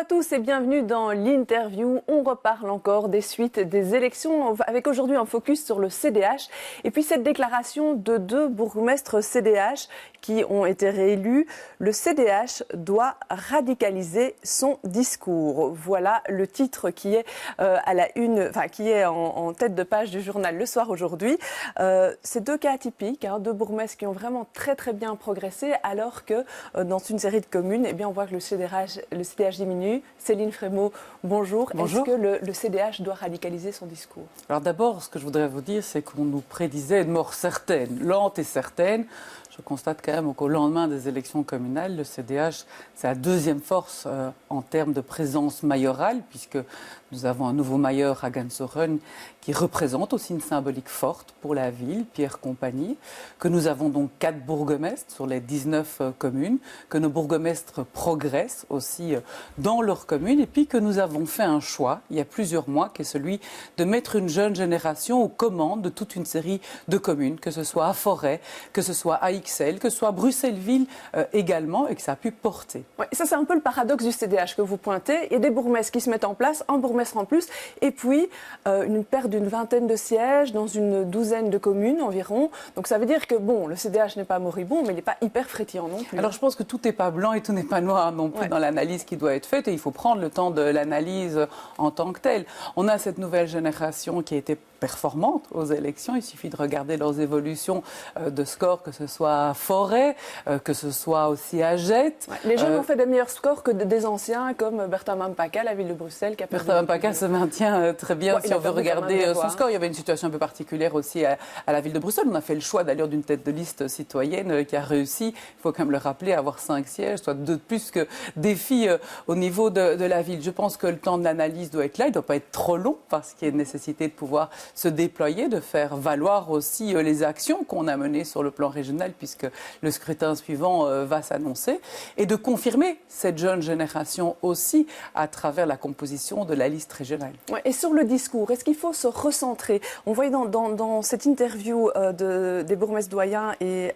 à tous et bienvenue dans l'interview. On reparle encore des suites des élections avec aujourd'hui un focus sur le CDH et puis cette déclaration de deux bourgmestres CDH qui ont été réélus. Le CDH doit radicaliser son discours. Voilà le titre qui est à la une, qui est en tête de page du journal Le Soir aujourd'hui. C'est deux cas atypiques, deux bourgmestres qui ont vraiment très bien progressé alors que dans une série de communes, on voit que le CDH diminue. Céline Frémaux, bonjour. Bonjour. Est-ce que le CDH doit radicaliser son discours? Alors d'abord, ce que je voudrais vous dire, c'est qu'on nous prédisait une mort certaine, lente et certaine. Je constate quand même qu'au lendemain des élections communales, le CDH, c'est la deuxième force en termes de présence mayorale, puisque nous avons un nouveau mayor à Gansoren qui représente aussi une symbolique forte pour la ville, Pierre Compagnie, que nous avons donc 4 bourgmestres sur les 19 communes, que nos bourgmestres progressent aussi dans leurs communes, et puis que nous avons fait un choix, il y a plusieurs mois, qui est celui de mettre une jeune génération aux commandes de toute une série de communes, que ce soit à Forêt, que ce soit à Ixelles, que ce soit à Bruxelles-Ville également, et que ça a pu porter. Ouais, ça, c'est un peu le paradoxe du CDH que vous pointez. Il y a des bourgmestres qui se mettent en place, un bourgmestre en plus, et puis une perte d'une vingtaine de sièges dans une douzaine de communes environ. Donc ça veut dire que, le CDH n'est pas moribond, mais il n'est pas hyper frétillant non plus. Alors je pense que tout n'est pas blanc et tout n'est pas noir non plus dans l'analyse qui doit être faite, et il faut prendre le temps de l'analyse en tant que telle. On a cette nouvelle génération qui a été performante aux élections. Il suffit de regarder leurs évolutions de score, que ce soit à Forêt, que ce soit aussi à Jette. Ouais, les jeunes ont fait des meilleurs scores que des anciens comme Bertha Mampaka, la ville de Bruxelles. Bertha Mampaka se maintient très bien si on veut regarder son score. Il y avait une situation un peu particulière aussi à la ville de Bruxelles. On a fait le choix d'ailleurs d'une tête de liste citoyenne qui a réussi, il faut quand même le rappeler, à avoir 5 sièges, soit 2 de plus que des filles au niveau de la ville. Je pense que le temps de l'analyse doit être là. Il ne doit pas être trop long parce qu'il y a une nécessité de pouvoir se déployer, de faire valoir aussi les actions qu'on a menées sur le plan régional, puisque le scrutin suivant va s'annoncer, et de confirmer cette jeune génération aussi à travers la composition de la liste régionale. Ouais, et sur le discours, est-ce qu'il faut se recentrer? On voyait dans cette interview des bourgmestres doyens et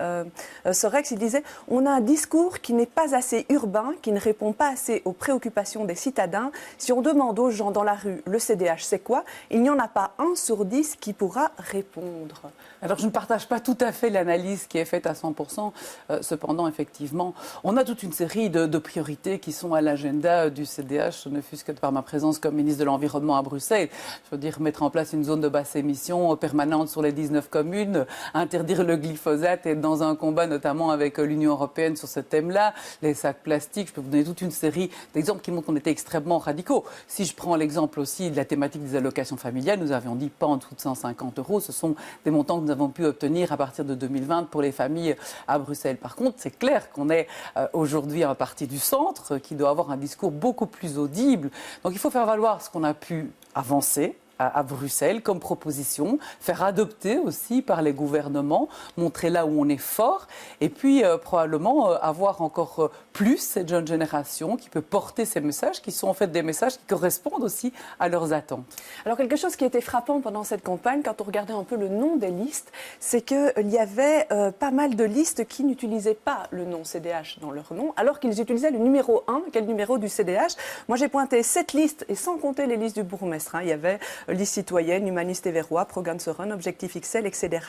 Sorex, il disait « On a un discours qui n'est pas assez urbain, qui ne répond pas assez aux préoccupations des citadins. Si on demande aux gens dans la rue, le CDH, c'est quoi? Il n'y en a pas un sur 10 qui pourra répondre. » Alors, je ne partage pas tout à fait l'analyse qui est faite à 100%. Cependant, effectivement, on a toute une série de priorités qui sont à l'agenda du CDH, ne fût-ce que par ma présence comme ministre de l'Environnement à Bruxelles. Je veux dire, mettre en place une zone de basse émission permanente sur les 19 communes, interdire le glyphosate et dans un combat notamment avec l'Union européenne sur ce thème-là, les sacs plastiques. Je peux vous donner toute une série d'exemples qui montrent qu'on était extrêmement radicaux. Si je prends l'exemple aussi de la thématique des allocations familiales, nous avions dit pas en dessous de 150 €. Ce sont des montants que nous avons pu obtenir à partir de 2020 pour les familles à Bruxelles. Par contre, c'est clair qu'on est aujourd'hui un parti du centre qui doit avoir un discours beaucoup plus audible. Donc il faut faire valoir ce qu'on a pu avancer à Bruxelles comme proposition, faire adopter aussi par les gouvernements, montrer là où on est fort, et puis probablement avoir encore plus cette jeune génération qui peut porter ces messages, qui sont en fait des messages qui correspondent aussi à leurs attentes. Alors quelque chose qui était frappant pendant cette campagne, quand on regardait un peu le nom des listes, c'est qu'il y avait pas mal de listes qui n'utilisaient pas le nom CDH dans leur nom, alors qu'ils utilisaient le numéro 1, qui est le numéro du CDH. Moi j'ai pointé 7 listes, et sans compter les listes du bourgmestre. Il y avait liste citoyenne, humaniste et verrois, Pro-Gansoren, Objectif XL, etc.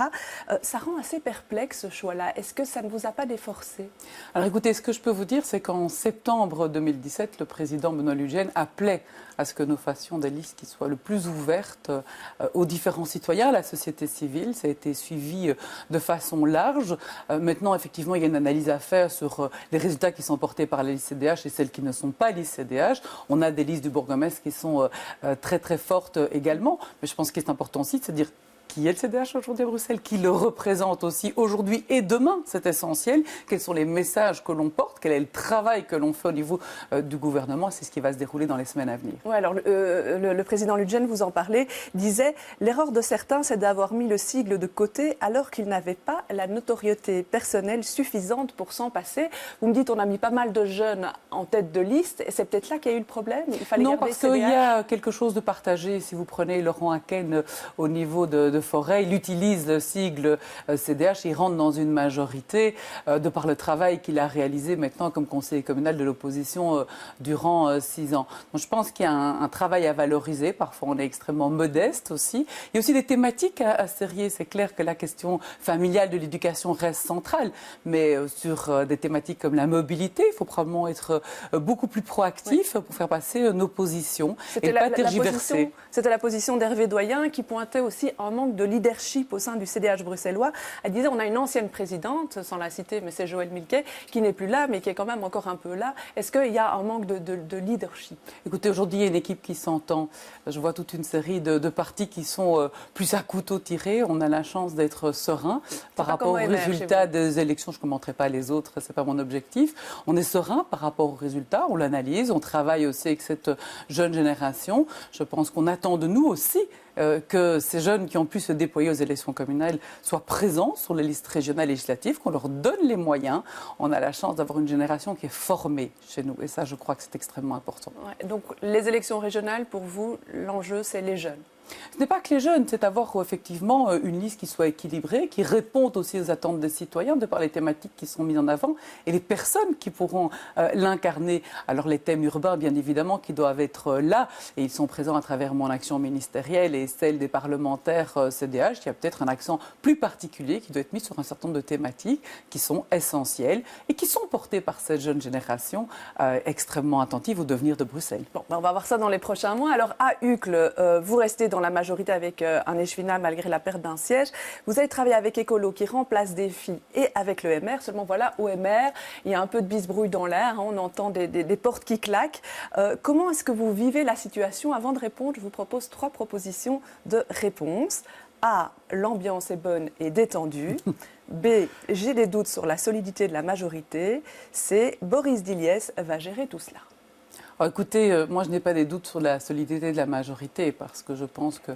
Ça rend assez perplexe ce choix-là. Est-ce que ça ne vous a pas déforcé? Alors écoutez, ce que je peux vous dire, c'est qu'en septembre 2017, le président Benoît Lugène appelait à ce que nous fassions des listes qui soient le plus ouvertes aux différents citoyens, à la société civile. Ça a été suivi de façon large. Maintenant, effectivement, il y a une analyse à faire sur les résultats qui sont portés par les listes CDH et celles qui ne sont pas listes CDH. On a des listes du bourgmestre qui sont très fortes également. Mais je pense qu'il est important aussi de se dire qui est le CDH aujourd'hui à Bruxelles, qui le représente aussi aujourd'hui et demain, c'est essentiel. Quels sont les messages que l'on porte, quel est le travail que l'on fait au niveau du gouvernement, c'est ce qui va se dérouler dans les semaines à venir. Oui, alors le président Lugène, vous en parlez, disait « L'erreur de certains, c'est d'avoir mis le sigle de côté alors qu'ils n'avaient pas la notoriété personnelle suffisante pour s'en passer. » Vous me dites, on a mis pas mal de jeunes en tête de liste, et c'est peut-être là qu'il y a eu le problème. Il fallait non, garder parce qu'il y a quelque chose de partagé. Si vous prenez Laurent Haken au niveau de de Forêt. Il utilise le sigle CDH et il rentre dans une majorité de par le travail qu'il a réalisé maintenant comme conseiller communal de l'opposition durant 6 ans. Donc je pense qu'il y a un travail à valoriser. Parfois, on est extrêmement modeste aussi. Il y a aussi des thématiques à serrer. C'est clair que la question familiale de l'éducation reste centrale, mais sur des thématiques comme la mobilité, il faut probablement être beaucoup plus proactif pour faire passer nos positions et pas tergiverser. C'était la position d'Hervé Doyen qui pointait aussi un manque de leadership au sein du CDH bruxellois. Elle disait on a une ancienne présidente, sans la citer, mais c'est Joëlle Milquet, qui n'est plus là, mais qui est quand même encore un peu là. Est-ce qu'il y a un manque de leadership? Écoutez, aujourd'hui, il y a une équipe qui s'entend. Je vois toute une série de partis qui sont plus à couteau tiré. On a la chance d'être serein par rapport aux résultats des élections. Je ne commenterai pas les autres, ce n'est pas mon objectif. On est serein par rapport aux résultats, on l'analyse, on travaille aussi avec cette jeune génération. Je pense qu'on attend de nous aussi que ces jeunes qui ont pu se déployer aux élections communales soient présents sur les listes régionales et législatives, qu'on leur donne les moyens. On a la chance d'avoir une génération qui est formée chez nous et ça, je crois que c'est extrêmement important. Ouais, donc les élections régionales, pour vous, l'enjeu, c'est les jeunes? Ce n'est pas que les jeunes, c'est avoir effectivement une liste qui soit équilibrée, qui réponde aussi aux attentes des citoyens de par les thématiques qui sont mises en avant et les personnes qui pourront l'incarner. Alors les thèmes urbains, bien évidemment, qui doivent être là et ils sont présents à travers mon action ministérielle et celle des parlementaires CDH. Il y a peut-être un accent plus particulier qui doit être mis sur un certain nombre de thématiques qui sont essentielles et qui sont portées par cette jeune génération extrêmement attentive au devenir de Bruxelles. Bon, on va voir ça dans les prochains mois. Alors à Uccle, vous restez dans la majorité avec un échevinat malgré la perte d'un siège. Vous avez travaillé avec Écolo qui remplace des filles et avec le MR. Seulement voilà, au MR, il y a un peu de bisbrouille dans l'air. Hein, on entend des portes qui claquent. Comment est-ce que vous vivez la situation? Avant de répondre, je vous propose 3 propositions de réponse. A, l'ambiance est bonne et détendue. B, j'ai des doutes sur la solidité de la majorité. C, Boris Diliès va gérer tout cela. Alors, écoutez, moi je n'ai pas des doutes sur la solidité de la majorité parce que je pense que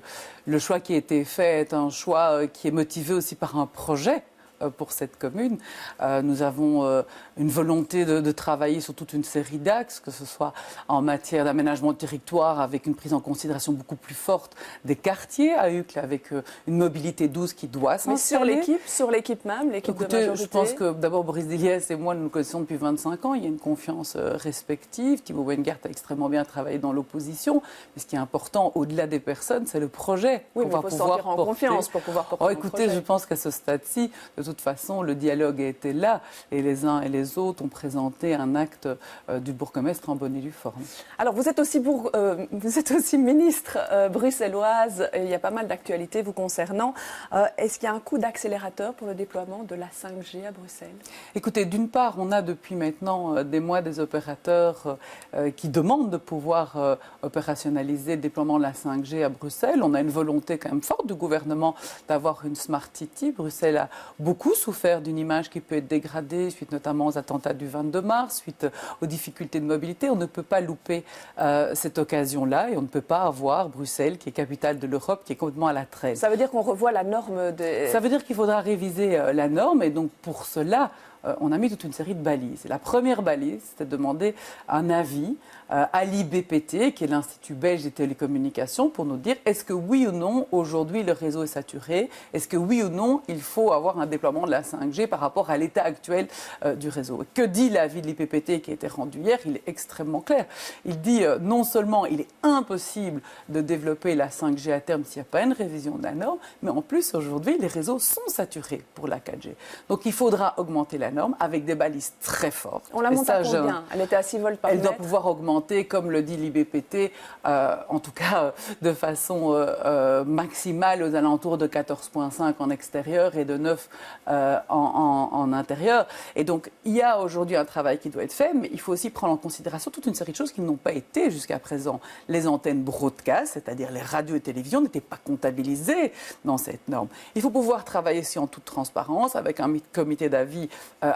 le choix qui a été fait est un choix qui est motivé aussi par un projet pour cette commune. Nous avons une volonté de travailler sur toute une série d'axes, que ce soit en matière d'aménagement de territoire, avec une prise en considération beaucoup plus forte des quartiers à Uccle, avec une mobilité douce qui doit s'installer. Mais sur l'équipe même, l'équipe de majorité. Je pense que d'abord Boris Diliès et moi, nous nous connaissons depuis 25 ans. Il y a une confiance respective. Thibaut Weingart a extrêmement bien travaillé dans l'opposition. Mais ce qui est important, au-delà des personnes, c'est le projet. Oui, mais il faut se sentir en confiance pour pouvoir porter un écoutez, projet. Je pense qu'à ce stade-ci, de toute façon, le dialogue a été là et les uns et les autres ont présenté un acte du bourgmestre en bonne et due forme. Alors, vous êtes aussi ministre bruxelloise. Il y a pas mal d'actualités vous concernant. Est-ce qu'il y a un coup d'accélérateur pour le déploiement de la 5G à Bruxelles? Écoutez, d'une part, on a depuis maintenant des mois des opérateurs qui demandent de pouvoir opérationnaliser le déploiement de la 5G à Bruxelles. On a une volonté quand même forte du gouvernement d'avoir une Smart City. Bruxelles a beaucoup souffert d'une image qui peut être dégradée suite notamment aux attentats du 22 mars, suite aux difficultés de mobilité. On ne peut pas louper cette occasion-là et on ne peut pas avoir Bruxelles, qui est capitale de l'Europe, qui est complètement à la traîne. Ça veut dire qu'on revoit la norme des... Ça veut dire qu'il faudra réviser la norme et donc pour cela, on a mis toute une série de balises. Et la première balise, c'était de demander un avis à l'IBPT, qui est l'Institut belge des télécommunications, pour nous dire est-ce que oui ou non, aujourd'hui, le réseau est saturé? Est-ce que oui ou non, il faut avoir un déploiement de la 5G par rapport à l'état actuel du réseau? Que dit l'avis de l'IBPT qui a été rendu hier? Il est extrêmement clair. Il dit non seulement il est impossible de développer la 5G à terme s'il n'y a pas une révision de la norme, mais en plus, aujourd'hui, les réseaux sont saturés pour la 4G. Donc, il faudra augmenter la norme avec des balises très fortes. On la monte à combien? Elle était à 6 volts par mètre. Elle doit pouvoir augmenter, comme le dit l'IBPT, en tout cas de façon maximale aux alentours de 14,5 en extérieur et de 9 en intérieur. Et donc, il y a aujourd'hui un travail qui doit être fait, mais il faut aussi prendre en considération toute une série de choses qui n'ont pas été jusqu'à présent. Les antennes broadcast, c'est-à-dire les radios et télévisions, n'étaient pas comptabilisées dans cette norme. Il faut pouvoir travailler aussi en toute transparence avec un comité d'avis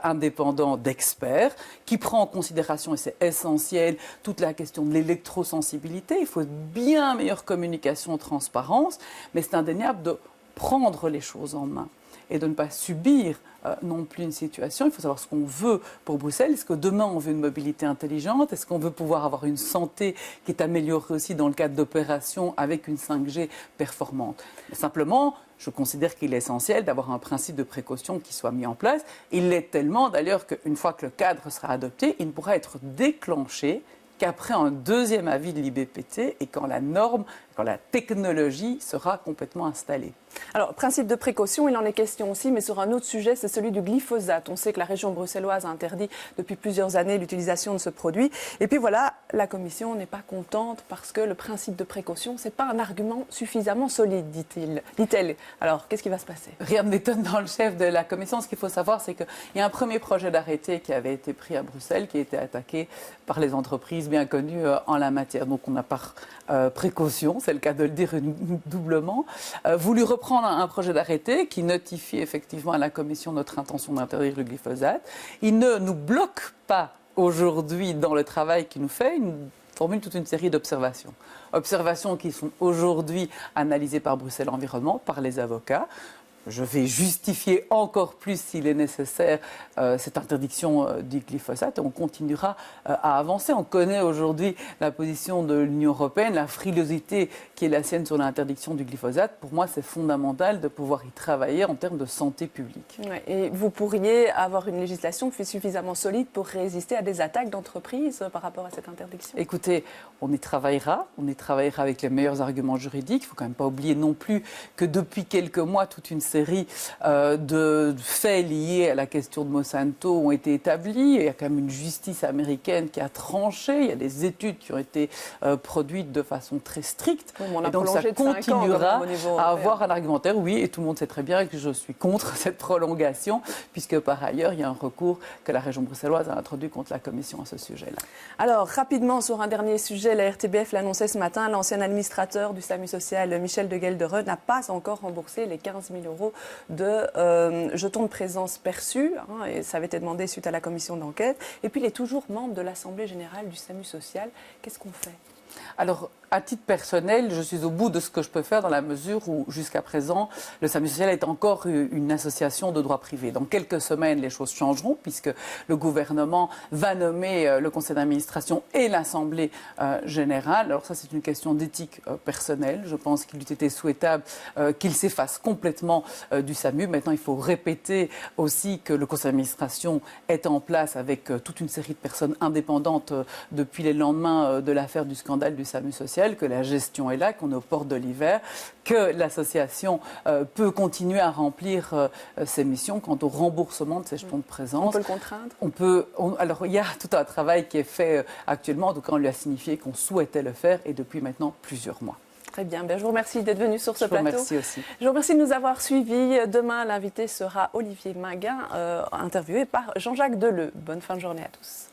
indépendant d'experts qui prend en considération, et c'est essentiel, toute la question de l'électrosensibilité. Il faut bien meilleure communication, transparence, mais c'est indéniable de prendre les choses en main. et de ne pas subir non plus une situation. Il faut savoir ce qu'on veut pour Bruxelles. Est-ce que demain, on veut une mobilité intelligente? Est-ce qu'on veut pouvoir avoir une santé qui est améliorée aussi dans le cadre d'opérations avec une 5G performante? Mais simplement, je considère qu'il est essentiel d'avoir un principe de précaution qui soit mis en place. Il l'est tellement d'ailleurs qu'une fois que le cadre sera adopté, il ne pourra être déclenché qu'après un deuxième avis de l'IBPT et quand la norme, quand la technologie sera complètement installée. Alors, principe de précaution, il en est question aussi, mais sur un autre sujet, c'est celui du glyphosate. On sait que la région bruxelloise a interdit depuis plusieurs années l'utilisation de ce produit. Et puis voilà, la Commission n'est pas contente parce que le principe de précaution, ce n'est pas un argument suffisamment solide, dit-elle. Alors, qu'est-ce qui va se passer? Rien ne m'étonne dans le chef de la Commission. Ce qu'il faut savoir, c'est qu'il y a un premier projet d'arrêté qui avait été pris à Bruxelles, qui a été attaqué par les entreprises bien connues en la matière. Donc on a par précaution, c'est le cas de le dire doublement, voulu reprendre un projet d'arrêté qui notifie effectivement à la Commission notre intention d'interdire le glyphosate. Il ne nous bloque pas aujourd'hui dans le travail qu'il nous fait. Il formule toute une série d'observations. Observations qui sont aujourd'hui analysées par Bruxelles Environnement, par les avocats. Je vais justifier encore plus, s'il est nécessaire, cette interdiction du glyphosate. On continuera à avancer. On connaît aujourd'hui la position de l'Union européenne, la frilosité qui est la sienne sur l'interdiction du glyphosate. Pour moi, c'est fondamental de pouvoir y travailler en termes de santé publique. Ouais, et vous pourriez avoir une législation qui est suffisamment solide pour résister à des attaques d'entreprises par rapport à cette interdiction? Écoutez, on y travaillera avec les meilleurs arguments juridiques. Il ne faut quand même pas oublier non plus que depuis quelques mois, toute une série de faits liés à la question de Monsanto ont été établis. Il y a quand même une justice américaine qui a tranché. Il y a des études qui ont été produites de façon très stricte. Bon, et donc ça continuera à avoir un argumentaire. Oui, et tout le monde sait très bien que je suis contre cette prolongation, puisque par ailleurs, il y a un recours que la région bruxelloise a introduit contre la Commission à ce sujet-là. Alors, rapidement, sur un dernier sujet, la RTBF l'annonçait ce matin, l'ancien administrateur du SAMU social, Michel de Gueldere, n'a pas encore remboursé les 15 000 € de jetons de présence perçus, et ça avait été demandé suite à la commission d'enquête. Et puis, il est toujours membre de l'Assemblée générale du SAMU social. Qu'est-ce qu'on fait? Alors, à titre personnel, je suis au bout de ce que je peux faire dans la mesure où, jusqu'à présent, le SAMU social est encore une association de droit privé. Dans quelques semaines, les choses changeront puisque le gouvernement va nommer le conseil d'administration et l'Assemblée générale. Alors ça, c'est une question d'éthique personnelle. Je pense qu'il eût été souhaitable qu'il s'efface complètement du SAMU. Maintenant, il faut répéter aussi que le conseil d'administration est en place avec toute une série de personnes indépendantes depuis les lendemains de l'affaire du scandale du SAMU social, que la gestion est là, qu'on est aux portes de l'hiver, que l'association peut continuer à remplir ses missions quant au remboursement de ces jetons de présence. On peut le contraindre? Alors, il y a tout un travail qui est fait actuellement. En tout cas, on lui a signifié qu'on souhaitait le faire et depuis maintenant plusieurs mois. Très bien. Je vous remercie d'être venu sur ce plateau. Je vous remercie aussi. Je vous remercie de nous avoir suivis. Demain, l'invité sera Olivier Minguin, interviewé par Jean-Jacques Deleu. Bonne fin de journée à tous.